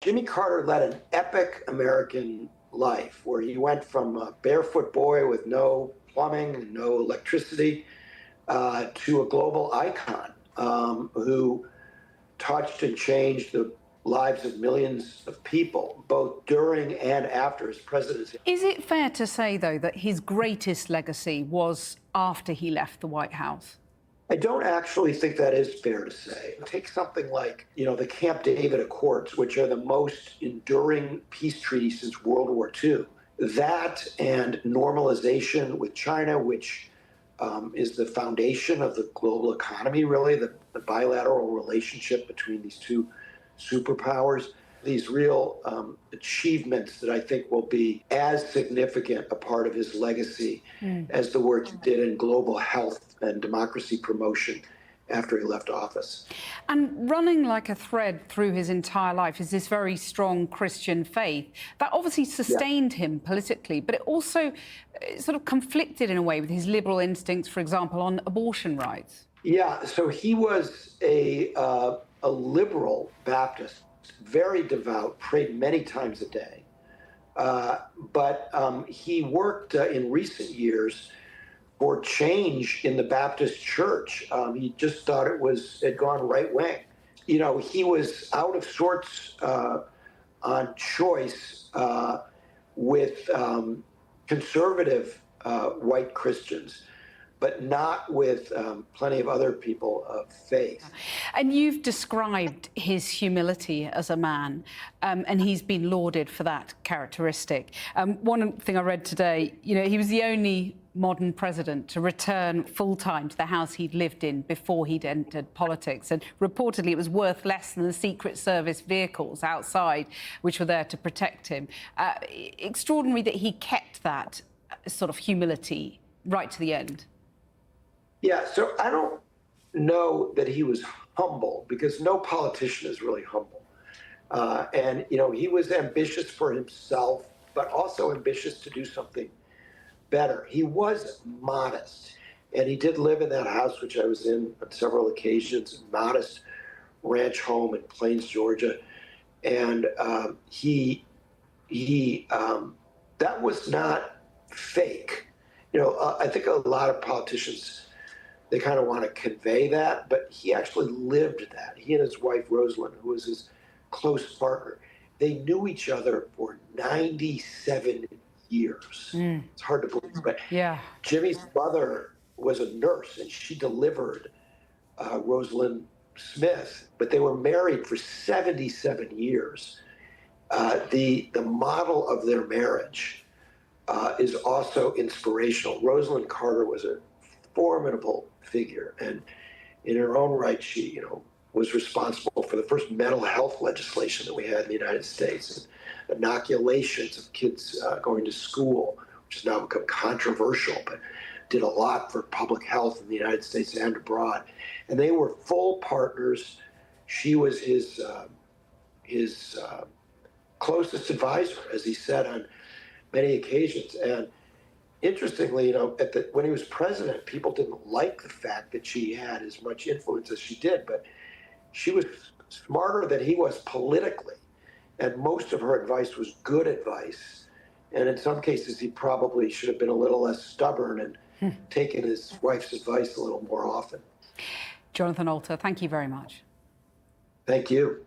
Jimmy Carter led an epic American life where he went from a barefoot boy with no plumbing and no electricity to a global icon who touched and changed the lives of millions of people, both during and after his presidency. Is it fair to say, though, that his greatest legacy was after he left the White House? I don't actually think that is fair to say. Take something like, the Camp David Accords, which are the most enduring peace treaty since World War II. That and normalization with China, which is the foundation of the global economy, really, the bilateral relationship between these two superpowers, these real achievements that I think will be as significant a part of his legacy as the work he did in global health and democracy promotion after he left office. And running like a thread through his entire life is this very strong Christian faith that obviously sustained him politically, but it also sort of conflicted in a way with his liberal instincts, for example, on abortion rights. Yeah, so he was a liberal Baptist, very devout, prayed many times a day. But he worked in recent years for change in the Baptist church. He just thought it had gone right wing. He was out of sorts on choice with conservative white Christians, but not with plenty of other people of faith. And you've described his humility as a man, and he's been lauded for that characteristic. One thing I read today, he was the only modern president to return full-time to the house he'd lived in before he'd entered politics. And reportedly, it was worth less than the Secret Service vehicles outside, which were there to protect him. Extraordinary that he kept that sort of humility right to the end. Yeah, so I don't know that he was humble, because no politician is really humble. And he was ambitious for himself, but also ambitious to do something better. He was modest, and he did live in that house, which I was in on several occasions, a modest ranch home in Plains, Georgia. And that was not fake. I think a lot of politicians, they kind of want to convey that, but he actually lived that. He and his wife, Rosalind, who was his close partner, they knew each other for 97 years. It's hard to believe, but Jimmy's mother was a nurse, and she delivered Rosalind Smith, but they were married for 77 years. The model of their marriage is also inspirational. Rosalind Carter was a formidable figure, and in her own right, she was responsible for the first mental health legislation that we had in the United States, and inoculations of kids going to school, which has now become controversial, but did a lot for public health in the United States and abroad. And they were full partners. She was his closest advisor, as he said on many occasions. And interestingly, when he was president, people didn't like the fact that she had as much influence as she did, but she was smarter than he was politically, and most of her advice was good advice. And in some cases, he probably should have been a little less stubborn and taken his wife's advice a little more often. Jonathan Alter, thank you very much. Thank you.